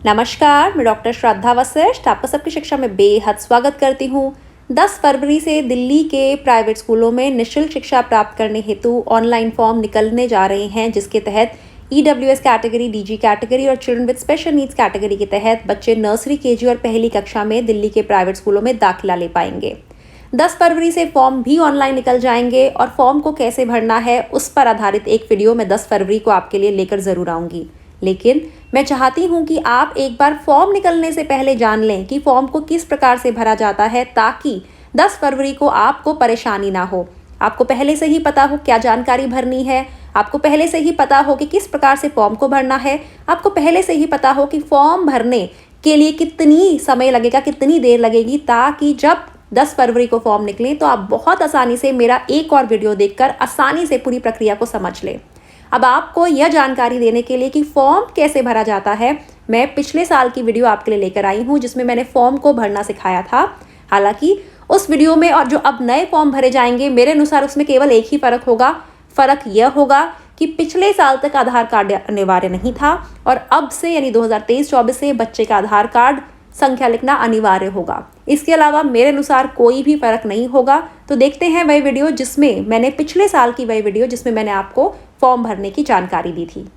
नमस्कार, मैं डॉक्टर श्रद्धा वशिष्ठ आपका सबकी शिक्षा में बेहद स्वागत करती हूँ। 10 फरवरी से दिल्ली के प्राइवेट स्कूलों में निःशुल्क शिक्षा प्राप्त करने हेतु ऑनलाइन फॉर्म निकलने जा रहे हैं, जिसके तहत EWS कैटेगरी, DG कैटेगरी और children with special needs category के तहत बच्चे नर्सरी, KG और पहली कक्षा में दिल्ली के प्राइवेट स्कूलों में दाखिला ले पाएंगे। 10 फरवरी से फॉर्म भी ऑनलाइन निकल जाएंगे और फॉर्म को कैसे भरना है उस पर आधारित एक वीडियो मैं 10 फरवरी को आपके लिए लेकर ज़रूर आऊँगी। लेकिन मैं चाहती हूँ कि आप एक बार फॉर्म निकलने से पहले जान लें कि फॉर्म को किस प्रकार से भरा जाता है, ताकि 10 फरवरी को आपको परेशानी ना हो। आपको पहले से ही पता हो क्या जानकारी भरनी है, आपको पहले से ही पता हो कि किस प्रकार से फॉर्म को भरना है, आपको पहले से ही पता हो कि फॉर्म भरने के लिए कितनी समय लगेगा, कितनी देर लगेगी, ताकि जब 10 फरवरी को फॉर्म निकले तो आप बहुत आसानी से मेरा एक और वीडियो देखकर आसानी से पूरी प्रक्रिया को समझ लें। अब आपको यह जानकारी देने के लिए कि फॉर्म कैसे भरा जाता है, मैं पिछले साल की वीडियो आपके लिए लेकर आई हूँ, जिसमें मैंने फॉर्म को भरना सिखाया था। हालांकि उस वीडियो में और जो अब नए फॉर्म भरे जाएंगे, मेरे अनुसार उसमें केवल एक ही फ़र्क होगा। फ़र्क यह होगा कि पिछले साल तक आधार कार्ड अनिवार्य नहीं था और अब से यानी 2023-24 से बच्चे का आधार कार्ड संख्या लिखना अनिवार्य होगा। इसके अलावा मेरे अनुसार कोई भी फ़र्क नहीं होगा। तो देखते हैं वही वीडियो जिसमें मैंने पिछले साल की वही वीडियो जिसमें मैंने आपको फॉर्म भरने की जानकारी दी थी।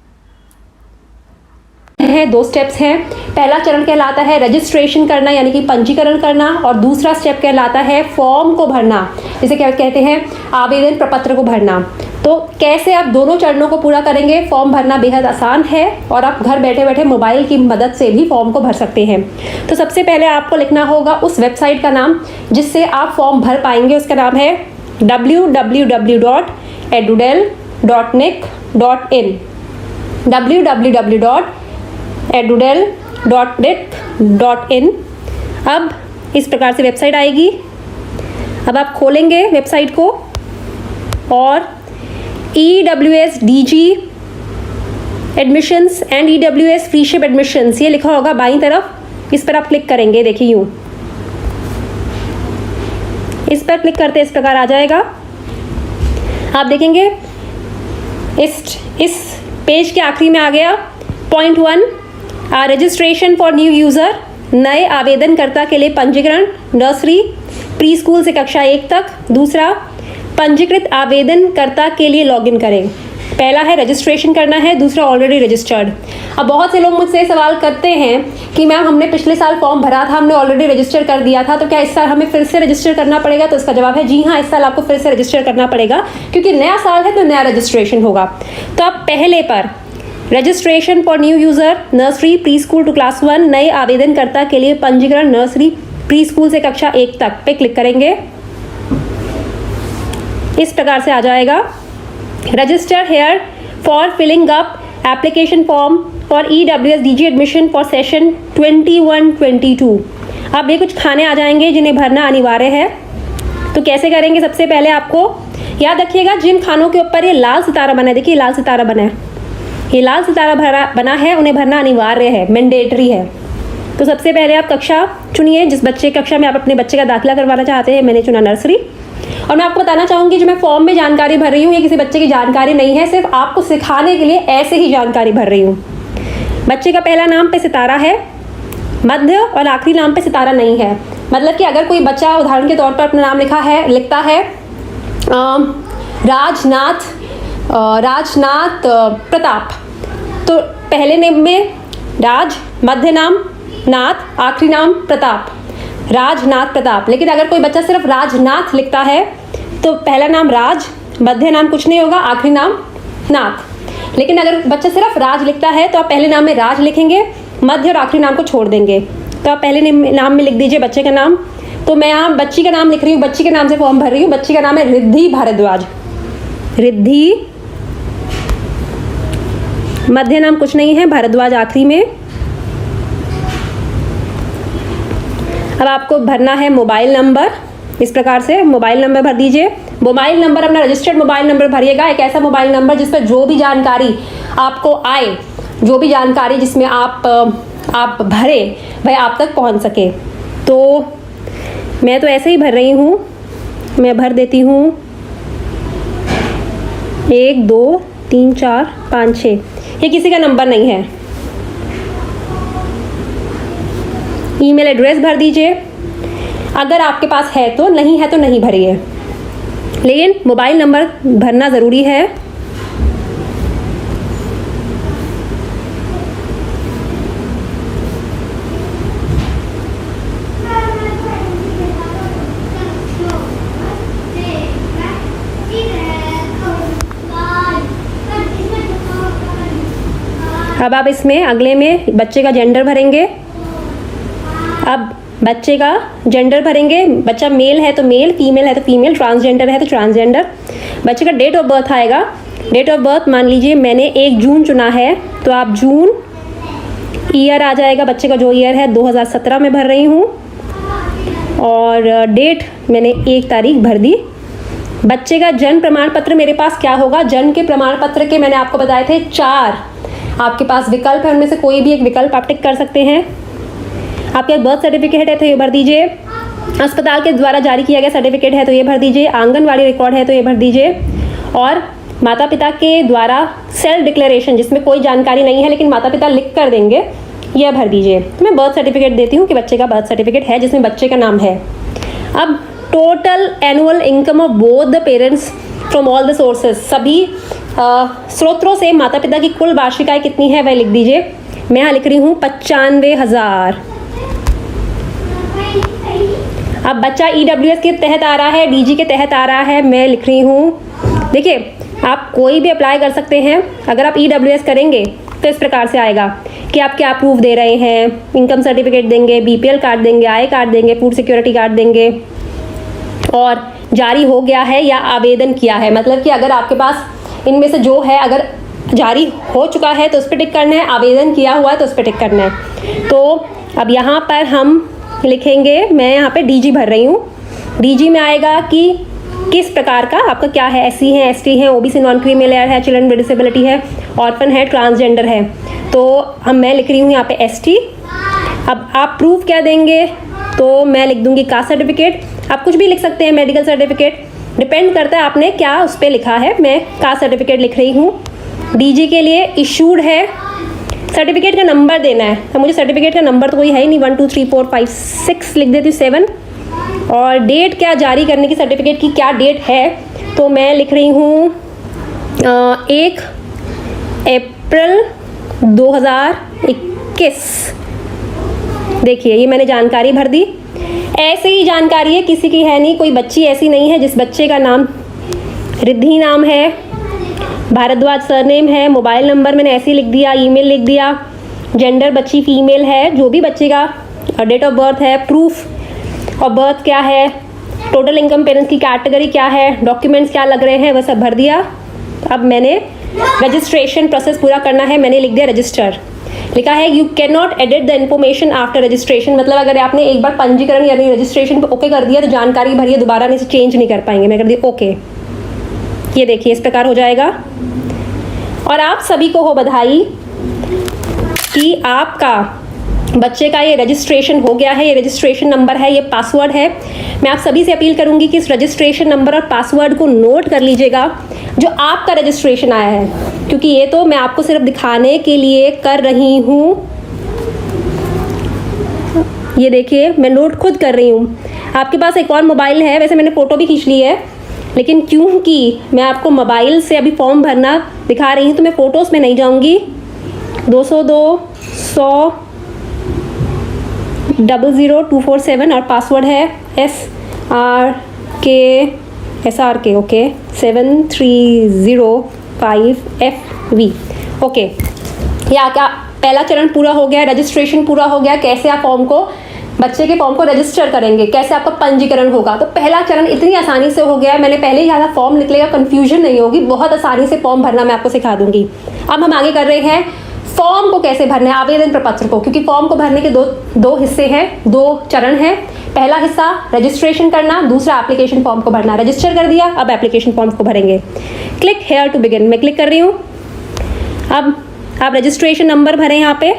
है 2 स्टेप्स हैं। पहला चरण कहलाता है रजिस्ट्रेशन करना, यानी कि पंजीकरण करना, और दूसरा स्टेप कहलाता है फॉर्म को भरना, जिसे क्या कहते हैं, आवेदन प्रपत्र को भरना। तो कैसे आप दोनों चरणों को पूरा करेंगे? फॉर्म भरना बेहद आसान है और आप घर बैठे बैठे मोबाइल की मदद से भी फॉर्म को भर सकते हैं। तो सबसे पहले आपको लिखना होगा उस वेबसाइट का नाम जिससे आप फॉर्म भर पाएंगे। उसका नाम है www.edudel.nic.in www.edudel.nic.in। अब इस प्रकार से वेबसाइट आएगी। अब आप खोलेंगे वेबसाइट को और EWS DG admissions and EWS freeship admissions ये लिखा होगा बाईं तरफ, इस पर आप क्लिक करेंगे। देखिए यूँ इस पर क्लिक करते इस प्रकार आ जाएगा। आप देखेंगे इस पेज के आखिरी में आ गया point 1, registration for new user, नए आवेदनकर्ता के लिए पंजीकरण नर्सरी प्री स्कूल से कक्षा 1 तक। दूसरा, पंजीकृत आवेदनकर्ता के लिए लॉगिन करें। पहला है रजिस्ट्रेशन करना है, दूसरा ऑलरेडी रजिस्टर्ड। अब बहुत से लोग मुझसे सवाल करते हैं कि मैम हमने पिछले साल फॉर्म भरा था, हमने ऑलरेडी रजिस्टर कर दिया था, तो क्या इस साल हमें फिर से रजिस्टर करना पड़ेगा? तो इसका जवाब है जी हाँ, इस साल आपको फिर से रजिस्टर करना पड़ेगा, क्योंकि नया साल है तो नया रजिस्ट्रेशन होगा। तो आप पहले पर registration for new user nursery pre school to class 1, नए आवेदनकर्ता के लिए पंजीकरण नर्सरी प्री स्कूल से कक्षा 1 तक पे क्लिक करेंगे। इस प्रकार से आ जाएगा। Register here for filling up application form for EWS DG admission for session 21-22। अब ये कुछ खाने आ जाएंगे जिन्हें भरना अनिवार्य है। तो कैसे करेंगे? सबसे पहले आपको याद रखिएगा, जिन खानों के ऊपर ये लाल सितारा बना है, देखिए लाल सितारा बना है, ये लाल सितारा बना है, उन्हें भरना अनिवार्य है, मैंडेटरी है। तो सबसे पहले आप कक्षा चुनिए, जिस बच्चे कक्षा में आप अपने बच्चे का दाखिला करवाना चाहते हैं। मैंने चुना नर्सरी। और मैं आपको बताना चाहूँगी, जो मैं फॉर्म में जानकारी भर रही हूँ ये किसी बच्चे की जानकारी नहीं है, सिर्फ आपको सिखाने के लिए ऐसे ही जानकारी भर रही हूँ। बच्चे का पहला नाम पे सितारा है, मध्य और आखिरी नाम पे सितारा नहीं है। मतलब कि अगर कोई बच्चा उदाहरण के तौर पर अपना नाम लिखता है राजनाथ प्रताप, तो पहले नेम में राज, मध्य नाम नाथ, आखिरी नाम प्रताप, राजनाथ प्रताप। लेकिन अगर कोई बच्चा सिर्फ राजनाथ लिखता है तो पहला नाम राज, मध्य नाम कुछ नहीं होगा, आखिरी नाम नाथ। लेकिन अगर बच्चा सिर्फ राज लिखता है तो आप पहले नाम में राज लिखेंगे, मध्य और आखिरी नाम को छोड़ देंगे। तो आप पहले नाम में लिख दीजिए बच्चे का नाम। तो मैं यहाँ बच्ची का नाम लिख रही हूँ, बच्ची के नाम से फॉर्म भर रही हूँ। बच्ची का नाम है रिद्धि भारद्वाज। रिद्धि, मध्य नाम कुछ नहीं है, भारद्वाज आखिरी में। अब आपको भरना है मोबाइल नंबर। इस प्रकार से मोबाइल नंबर भर दीजिए। मोबाइल नंबर अपना रजिस्टर्ड मोबाइल नंबर भरिएगा, एक ऐसा मोबाइल नंबर जिस पर जो भी जानकारी आपको आए, जो भी जानकारी जिसमें आप भरे वह आप तक पहुंच सके। तो मैं तो ऐसे ही भर रही हूँ, मैं भर देती हूँ 1 2 3 4 5 6। ये किसी का नंबर नहीं है, ईमेल एड्रेस भर दीजिए, अगर आपके पास है तो, नहीं है तो नहीं भरिए, लेकिन मोबाइल नंबर भरना ज़रूरी है। अब आप इसमें अगले में बच्चे का जेंडर भरेंगे। अब बच्चे का जेंडर भरेंगे, बच्चा मेल है तो मेल, फीमेल है तो फीमेल, ट्रांसजेंडर है तो ट्रांसजेंडर। बच्चे का डेट ऑफ बर्थ आएगा। डेट ऑफ बर्थ मान लीजिए मैंने 1 जून चुना है तो आप जून, ईयर आ जाएगा बच्चे का जो ईयर है 2017 में भर रही हूँ, और डेट मैंने 1 तारीख भर दी। बच्चे का जन्म प्रमाण पत्र मेरे पास क्या होगा, जन्म के प्रमाण पत्र के मैंने आपको बताए थे 4 आपके पास विकल्प है, उनमें से कोई भी एक विकल्प आप टिक कर सकते हैं। आपके बर्थ सर्टिफिकेट है तो ये भर दीजिए, अस्पताल के द्वारा जारी किया गया सर्टिफिकेट है तो ये भर दीजिए, आंगनवाड़ी रिकॉर्ड है तो ये भर दीजिए, और माता पिता के द्वारा सेल्फ डिक्लेरेशन जिसमें कोई जानकारी नहीं है लेकिन माता पिता लिख कर देंगे, यह भर दीजिए। तो मैं बर्थ सर्टिफिकेट देती हूँ कि बच्चे का बर्थ सर्टिफिकेट है जिसमें बच्चे का नाम है। अब total annual income of both the parents from all the sources, सभी स्रोतों से माता पिता की कुल वार्षिक आय कितनी है वह लिख दीजिए। मैं यहाँ लिख रही हूँ 95,000। अब बच्चा EWS के तहत आ रहा है, DG के तहत आ रहा है, मैं लिख रही हूँ, देखिए आप कोई भी अप्लाई कर सकते हैं। अगर आप EWS करेंगे तो इस प्रकार से आएगा कि आप क्या प्रूफ दे रहे हैं, इनकम सर्टिफिकेट देंगे, BPL कार्ड देंगे, आय कार्ड देंगे, फूड सिक्योरिटी कार्ड देंगे, और जारी हो गया है या आवेदन किया है, मतलब कि अगर आपके पास इनमें से जो है, अगर जारी हो चुका है तो उस पर टिक करना है, आवेदन किया हुआ है तो उस पर टिक करना है। तो अब यहाँ पर हम लिखेंगे, मैं यहाँ पे DG भर रही हूँ। DG में आएगा कि किस प्रकार का आपका क्या है, SC है, ST है, OBC नॉन क्रीमी लेयर है, चिल्ड्रन विद डिसेबिलिटी है, ऑर्फन है, ट्रांसजेंडर है। तो मैं लिख रही हूँ यहाँ पे ST। अब आप प्रूफ क्या देंगे, तो मैं लिख दूंगी कास्ट सर्टिफिकेट, आप कुछ भी लिख सकते हैं, मेडिकल सर्टिफिकेट, डिपेंड करता है आपने क्या उस पर लिखा है। मैं कास्ट सर्टिफिकेट लिख रही हूँ। DG के लिए इशूड है, सर्टिफिकेट का नंबर देना है। अब मुझे सर्टिफिकेट का नंबर तो कोई है ही नहीं, 1 2 3 4 5 6 लिख देती हूँ, 7। और डेट क्या जारी करने की, सर्टिफिकेट की क्या डेट है, तो मैं लिख रही हूँ 1 अप्रैल 2021। देखिए ये मैंने जानकारी भर दी। ऐसे ही जानकारी है, किसी की है नहीं, कोई बच्ची ऐसी नहीं है जिस बच्चे का नाम रिद्धि नाम है, भारद्वाज सरनेम है, मोबाइल नंबर मैंने ऐसे ही लिख दिया, ईमेल लिख दिया, जेंडर बच्ची फीमेल है, जो भी बच्चे का डेट ऑफ बर्थ है, प्रूफ ऑफ बर्थ क्या है, टोटल इनकम पेरेंट्स की कैटेगरी क्या है, डॉक्यूमेंट्स क्या लग रहे हैं, वह सब भर दिया। अब मैंने रजिस्ट्रेशन प्रोसेस पूरा करना है, मैंने लिख दिया रजिस्टर। लिखा है you can not edit the information after registration, मतलब अगर आपने एक बार पंजीकरण यानी रजिस्ट्रेशन पे ओके कर दिया तो जानकारी भरिए, दोबारा नहीं से चेंज नहीं कर पाएंगे। मैं कर दी ओके। ये देखिए इस प्रकार हो जाएगा। और आप सभी को हो बधाई कि आपका बच्चे का ये रजिस्ट्रेशन हो गया है। ये रजिस्ट्रेशन नंबर है, ये पासवर्ड है। मैं आप सभी से अपील करूंगी कि इस रजिस्ट्रेशन नंबर और पासवर्ड को नोट कर लीजिएगा जो आपका रजिस्ट्रेशन आया है, क्योंकि ये तो मैं आपको सिर्फ दिखाने के लिए कर रही हूँ। ये देखिए मैं नोट खुद कर रही हूँ। आपके पास एक और मोबाइल है, वैसे मैंने फ़ोटो भी खींच ली है, लेकिन क्योंकि मैं आपको मोबाइल से अभी फॉर्म भरना दिखा रही हूँ तो मैं फ़ोटोज़ में नहीं जाऊँगी। 202 100 00247 और पासवर्ड है SRK ओके 7305FV ओके। या क्या पहला चरण पूरा हो गया, रजिस्ट्रेशन पूरा हो गया। कैसे आप फॉर्म को, बच्चे के फॉर्म को रजिस्टर करेंगे, कैसे आपका पंजीकरण होगा, तो पहला चरण इतनी आसानी से हो गया। मैंने पहले ही कहा था फॉर्म निकलेगा, कंफ्यूजन नहीं होगी, बहुत आसानी से फॉर्म भरना मैं आपको सिखा दूंगी। अब हम आगे कर रहे हैं फॉर्म को कैसे भरना है, आवेदन प्रपत्र को, क्योंकि फॉर्म को भरने के दो हिस्से हैं, 2 चरण हैं। पहला हिस्सा रजिस्ट्रेशन करना, दूसरा एप्लीकेशन फॉर्म को भरना। रजिस्टर कर दिया, अब एप्लीकेशन फॉर्म को भरेंगे। क्लिक हेयर टू बिगिन, मैं क्लिक कर रही हूँ। अब आप रजिस्ट्रेशन नंबर भरें यहाँ पे।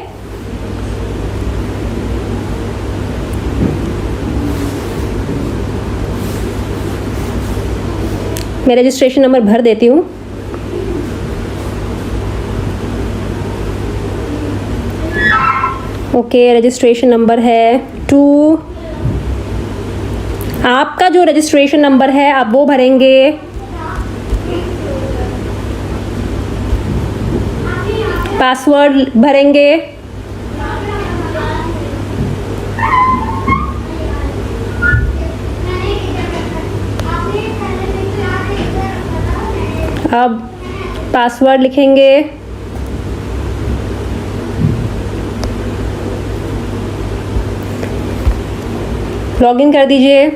मैं रजिस्ट्रेशन नंबर भर देती हूँ। ओके, रजिस्ट्रेशन नंबर है 2। आपका जो रजिस्ट्रेशन नंबर है आप वो भरेंगे। पासवर्ड भरेंगे। अब पासवर्ड लिखेंगे। लॉगिन कर दीजिए।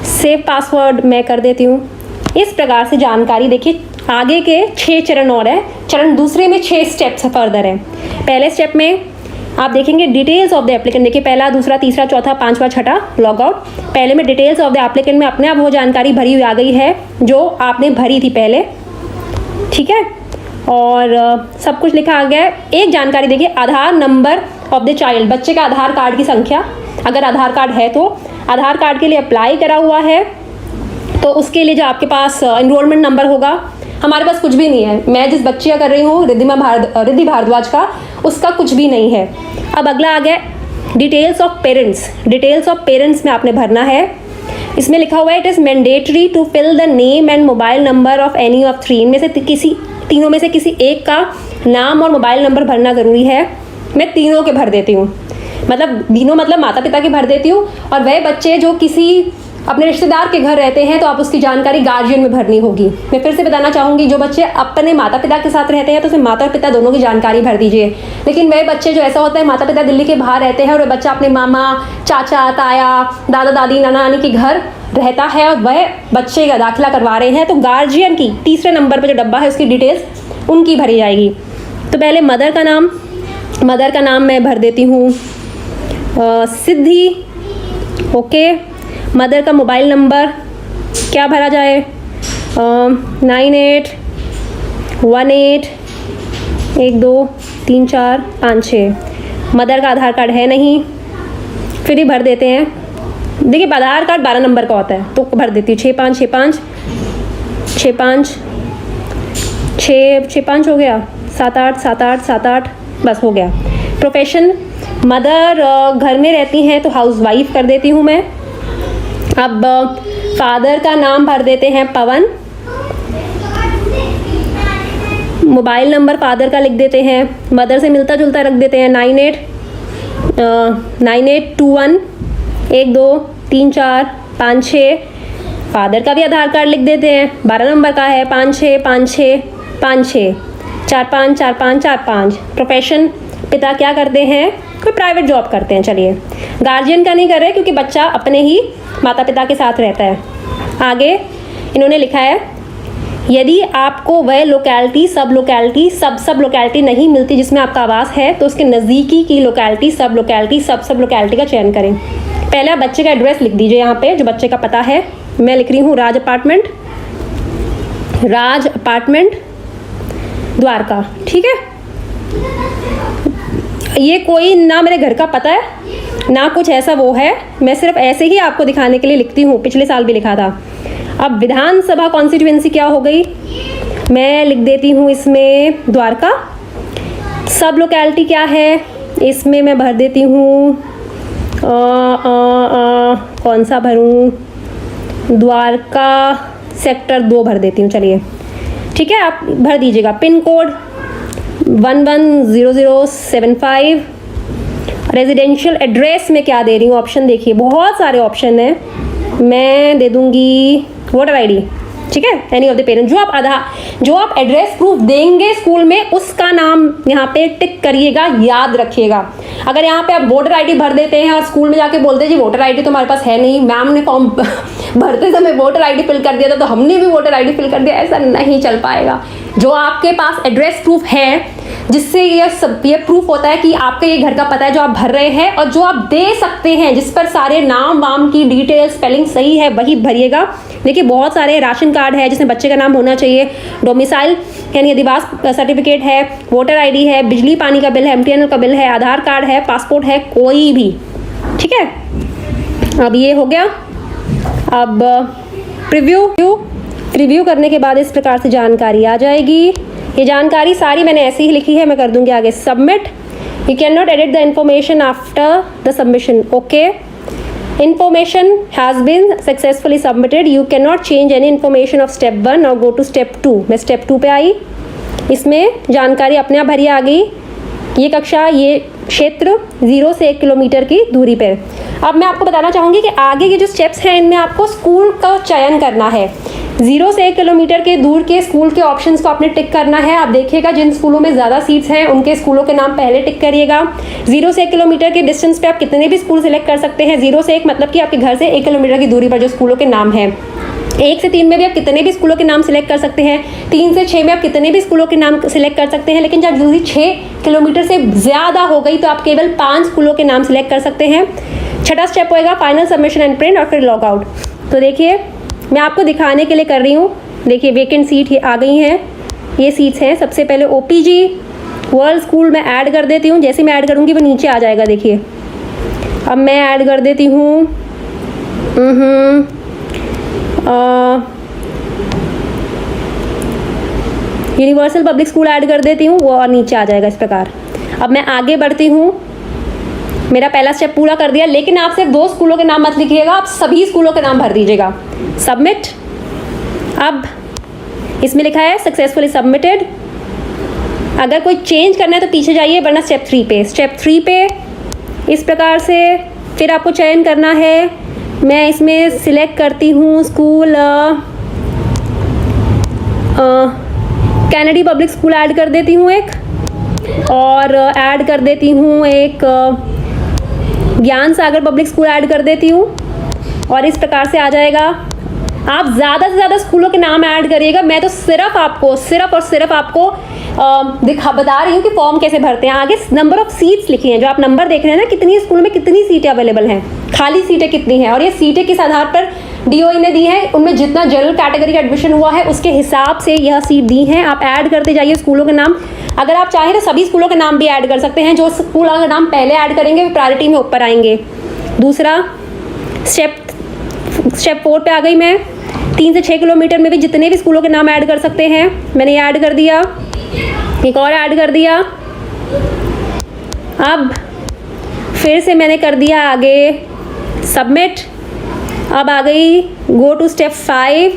सेव पासवर्ड मैं कर देती हूँ। इस प्रकार से जानकारी देखिए, आगे के 6 चरण और है। चरण दूसरे में 6 स्टेप्स फर्दर है। पहले स्टेप में आप देखेंगे डिटेल्स ऑफ द एप्लीकेंट। देखिए पहला, दूसरा, तीसरा, चौथा, पांचवा, छठा लॉग आउट। पहले में डिटेल्स ऑफ द एप्लीकेंट में अपने आप वो जानकारी भरी हुई आ गई है जो आपने भरी थी पहले, ठीक है। और सब कुछ लिखा आ गया है। एक जानकारी देखिए, आधार नंबर ऑफ द चाइल्ड, बच्चे का आधार कार्ड की संख्या। अगर आधार कार्ड है तो आधार कार्ड के लिए अप्लाई करा हुआ है तो उसके लिए जो आपके पास एनरोलमेंट नंबर होगा। हमारे पास कुछ भी नहीं है। मैं जिस बच्ची का कर रही हूँ रिद्धि भारद्वाज का, उसका कुछ भी नहीं है। अब अगला आ गया details of parents. Details of parents में आपने भरना है। इसमें लिखा हुआ है it is mandatory to fill the name and mobile number of any of 3। इनमें से तीनों में से किसी एक का नाम और मोबाइल नंबर भरना ज़रूरी है। मैं तीनों के भर देती हूँ, मतलब माता पिता के भर देती हूँ। और वह बच्चे जो किसी अपने रिश्तेदार के घर रहते हैं तो आप उसकी जानकारी गार्जियन में भरनी होगी। मैं फिर से बताना चाहूँगी, जो बच्चे अपने माता पिता के साथ रहते हैं तो उसमें माता पिता दोनों की जानकारी भर दीजिए। लेकिन वह बच्चे जो ऐसा होता है माता पिता दिल्ली के बाहर रहते हैं और वह बच्चा अपने मामा, चाचा, ताया, दादा दादी, नाना नानी के घर रहता है और वह बच्चे का दाखिला करवा रहे हैं, तो गार्जियन की तीसरे नंबर पर जो डब्बा है उसकी डिटेल्स उनकी भरी जाएगी। तो पहले मदर का नाम मैं भर देती हूँ सिद्धि। ओके, मदर का मोबाइल नंबर क्या भरा जाए? 9818123456। मदर का आधार कार्ड है नहीं, फिर ही भर देते हैं। देखिए आधार कार्ड 12 नंबर का होता है तो भर देती हूँ 6565 हो गया, 78 बस हो गया। प्रोफेशन, मदर घर में रहती हैं तो हाउसवाइफ कर देती हूँ मैं। अब फादर का नाम भर देते हैं पवन। मोबाइल नंबर फादर का लिख देते हैं, मदर से मिलता जुलता रख देते हैं 9821123456। फादर का भी आधार कार्ड लिख देते हैं, 12 नंबर का है, 565656 454545। प्रोफेशन, पिता क्या करते हैं? कोई प्राइवेट जॉब करते हैं। चलिए, गार्जियन का नहीं कर रहे क्योंकि बच्चा अपने ही माता पिता के साथ रहता है। आगे इन्होंने लिखा है यदि आपको वह लोकेलिटी सब लोकेलिटी नहीं मिलती जिसमें आपका आवास है तो उसके नज़दीकी की लोकेलिटी सब लोकेलिटी का चयन करें। पहले आप बच्चे का एड्रेस लिख दीजिए यहाँ पे, जो बच्चे का पता है। मैं लिख रही हूँ राज अपार्टमेंट द्वारका, ठीक है। ये कोई ना मेरे घर का पता है ना कुछ ऐसा वो है, मैं सिर्फ ऐसे ही आपको दिखाने के लिए लिखती हूँ। पिछले साल भी लिखा था। अब विधानसभा कॉन्स्टिट्यूएंसी क्या हो गई, मैं लिख देती हूँ इसमें द्वारका। सब लोकेलिटी क्या है, इसमें मैं भर देती हूँ कौन सा भरूँ, द्वारका सेक्टर 2 भर देती हूँ। चलिए ठीक है, आप भर दीजिएगा। Pin code 110075। रेजिडेंशियल एड्रेस में क्या दे रही हूँ, ऑप्शन देखिए, बहुत सारे ऑप्शन हैं। मैं दे दूँगी वोटर आईडी, ठीक है, एनी ऑफ द पेरेंट। जो आप एड्रेस प्रूफ देंगे स्कूल में उसका नाम यहाँ पे टिक करिएगा, याद रखिएगा। अगर यहाँ पे आप वोटर आईडी भर देते हैं और स्कूल में जाके बोलते हैं जी वोटर आईडी तो हमारे पास है नहीं, मैम ने फॉर्म भरते समय वोटर आईडी फिल कर दिया था तो हमने भी वोटर आईडी फिल कर दिया, ऐसा नहीं चल पाएगा। जो आपके पास एड्रेस प्रूफ है जिससे ये प्रूफ होता है कि आपका ये घर का पता है जो आप भर रहे हैं, और जो आप दे सकते हैं जिस पर सारे नाम वाम की डिटेल स्पेलिंग सही है वही भरिएगा। देखिए बहुत सारे राशन कार्ड है जिसमें बच्चे का नाम होना चाहिए, डोमिसाइल यानी अधिवास सर्टिफिकेट है, वोटर आईडी है, बिजली पानी का बिल है, MTNL का बिल है, आधार कार्ड है, पासपोर्ट है, कोई भी, ठीक है। अब ये हो गया। अब प्रीव्यू करने के बाद इस प्रकार से जानकारी आ जाएगी। ये जानकारी सारी मैंने ऐसे ही लिखी है, मैं कर दूंगी आगे submit. You cannot edit the information after the submission. Okay. Information has been successfully submitted. You cannot change any information of step 1 or go to step 2. मैं step 2 पे आई, इसमें जानकारी अपने आप भरी आ गई। ये कक्षा, ये क्षेत्र 0 से 1 किलोमीटर की दूरी पर। अब मैं आपको बताना चाहूँगी कि आगे के जो स्टेप्स हैं इनमें आपको स्कूल का चयन करना है। 0 से 1 किलोमीटर के दूर के स्कूल के ऑप्शंस को आपने टिक करना है। आप देखिएगा जिन स्कूलों में ज़्यादा सीट्स हैं उनके स्कूलों के नाम पहले टिक करिएगा। 0 से 1 किलोमीटर के डिस्टेंस पे आप कितने भी स्कूल सेलेक्ट कर सकते हैं। 0 से 1 मतलब कि आपके घर से 1 किलोमीटर की दूरी पर जो स्कूलों के नाम हैं। 1 से 3 में भी आप कितने भी स्कूलों के नाम सिलेक्ट कर सकते हैं। 3 से 6 में आप कितने भी स्कूलों के नाम सिलेक्ट कर सकते हैं। लेकिन जब दूरी 6 किलोमीटर से ज़्यादा हो गई तो आप केवल 5 स्कूलों के नाम सिलेक्ट कर सकते हैं। छठा स्टेप होएगा फाइनल सबमिशन एंड प्रिंट और फिर लॉग आउट। तो देखिए मैं आपको दिखाने के लिए कर रही हूँ। देखिए वेकेंट सीट ये आ गई हैं, ये सीट्स हैं। सबसे पहले ओपीजी वर्ल्ड स्कूल में ऐड कर देती हूँ। जैसे मैं ऐड करूँगी वो नीचे आ जाएगा। देखिए अब मैं ऐड कर देती हूँ यूनिवर्सल पब्लिक स्कूल ऐड कर देती हूँ, वो और नीचे आ जाएगा इस प्रकार। अब मैं आगे बढ़ती हूँ। मेरा पहला स्टेप पूरा कर दिया, लेकिन आप सिर्फ 2 स्कूलों के नाम मत लिखिएगा, आप सभी स्कूलों के नाम भर दीजिएगा। सबमिट। अब इसमें लिखा है सक्सेसफुली सबमिटेड। अगर कोई चेंज करना है तो पीछे जाइए, वरना स्टेप 3 पे। स्टेप 3 पे इस प्रकार से फिर आपको चयन करना है। मैं इसमें सिलेक्ट करती हूँ school Kennedy public school add कर देती हूँ एक, और ऐड कर देती हूँ एक ज्ञान सागर पब्लिक स्कूल ऐड कर देती हूँ, और इस प्रकार से आ जाएगा। आप ज़्यादा से ज़्यादा स्कूलों के नाम ऐड करिएगा। मैं तो सिर्फ आपको बता रही हूँ कि फॉर्म कैसे भरते हैं। आगे नंबर ऑफ सीट्स लिखी हैं, जो आप नंबर देख रहे हैं ना, कितनी स्कूल में कितनी सीटें अवेलेबल हैं, खाली सीटें कितनी हैं, और ये सीटें किस आधार पर डीओई ने दी है, उनमें जितना जनरल कैटेगरी का एडमिशन हुआ है उसके हिसाब से यह सीट दी हैं। आप ऐड करते जाइए स्कूलों के नाम। अगर आप चाहें तो सभी स्कूलों के नाम भी ऐड कर सकते हैं। जो स्कूल का नाम पहले ऐड करेंगे वो प्रायोरिटी में ऊपर आएंगे। दूसरा स्टेप 4 पे आ गई मैं। 3 से 6 किलोमीटर में भी जितने भी स्कूलों के नाम ऐड कर सकते हैं, मैंने ये ऐड कर दिया। एक और ऐड कर दिया। अब फिर से मैंने कर दिया आगे सबमिट। अब आ गई go to step 5।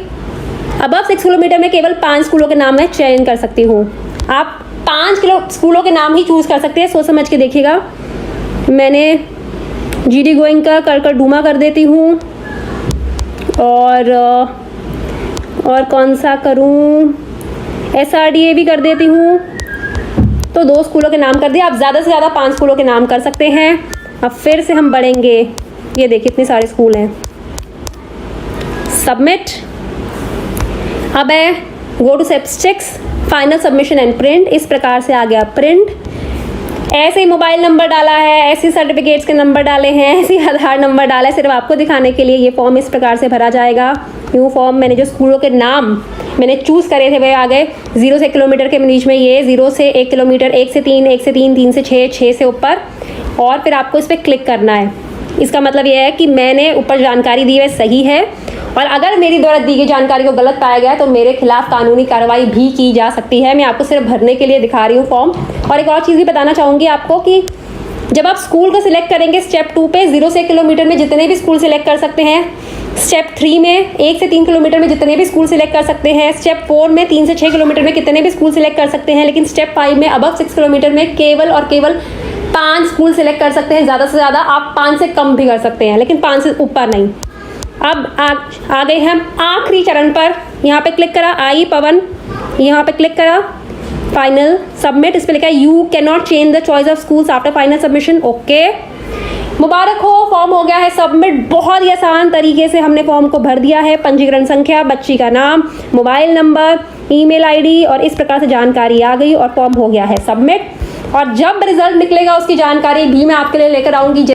Above 6 kilometre में केवल 5 स्कूलों के नाम मैं चयन कर सकती हूँ। आप 5 स्कूलों के नाम ही चूज़ कर सकते हैं। सोच समझ के देखिएगा। मैंने जीडी गोइंका कर डूमा कर देती हूँ, और कौन सा करूँ, SRDA भी कर देती हूँ। तो 2 स्कूलों के नाम कर दिया। आप ज़्यादा से ज़्यादा 5 स्कूलों के नाम कर सकते हैं। अब फिर से हम बढ़ेंगे। ये देखिए इतने सारे स्कूल हैं। सबमिट। अब है go to step 6 final submission and print. इस प्रकार से आ गया प्रिंट। ऐसे ही मोबाइल नंबर डाला है, ऐसे सर्टिफिकेट्स के नंबर डाले हैं, ऐसे ही आधार नंबर डाला है, सिर्फ आपको दिखाने के लिए। ये फॉर्म इस प्रकार से भरा जाएगा। न्यू फॉर्म मैंने जो स्कूलों के नाम मैंने चूज़ करे थे वे आ गए। 0 से 1 किलोमीटर के बीच में ये 0 से 1 किलोमीटर, 1 से 3, 1 से 3, 3 से 6, 6 से ऊपर, और फिर आपको इस पर क्लिक करना है। इसका मतलब ये है कि मैंने ऊपर जानकारी दी है सही है, और अगर मेरी द्वारा दी गई जानकारी को गलत पाया गया तो मेरे खिलाफ कानूनी कार्रवाई भी की जा सकती है। मैं आपको सिर्फ भरने के लिए दिखा रही हूँ फॉर्म। और एक और चीज़ भी बताना चाहूँगी आपको कि जब आप स्कूल को सिलेक्ट करेंगे स्टेप 2 पे 0 से 1 किलोमीटर में जितने भी स्कूल सिलेक्ट कर सकते हैं। स्टेप 3 में 1 से 3 किलोमीटर में जितने भी स्कूल सिलेक्ट कर सकते हैं। स्टेप 4 में 3 से 6 किलोमीटर में कितने भी स्कूल सिलेक्ट कर सकते हैं। लेकिन स्टेप 5 में अबव 6 किलोमीटर में केवल और केवल 5 स्कूल सिलेक्ट कर सकते हैं। ज़्यादा से ज़्यादा आप 5 से कम भी कर सकते हैं, लेकिन 5 से ऊपर नहीं। अब आ गए हम आखिरी चरण पर। यहाँ पे क्लिक करा, आई पवन, यहाँ पे क्लिक करा, फाइनल सबमिट। इस पर लिखा है you can not change the choice of schools after final submission. Okay, मुबारक हो, फॉर्म हो गया है सबमिट। बहुत ही आसान तरीके से हमने फॉर्म को भर दिया है। पंजीकरण संख्या, बच्ची का नाम, मोबाइल नंबर, ईमेल आईडी, और इस प्रकार से जानकारी आ गई और फॉर्म हो गया है सबमिट। और जब रिजल्ट निकलेगा उसकी जानकारी भी मैं आपके लिए लेकर आऊँगी।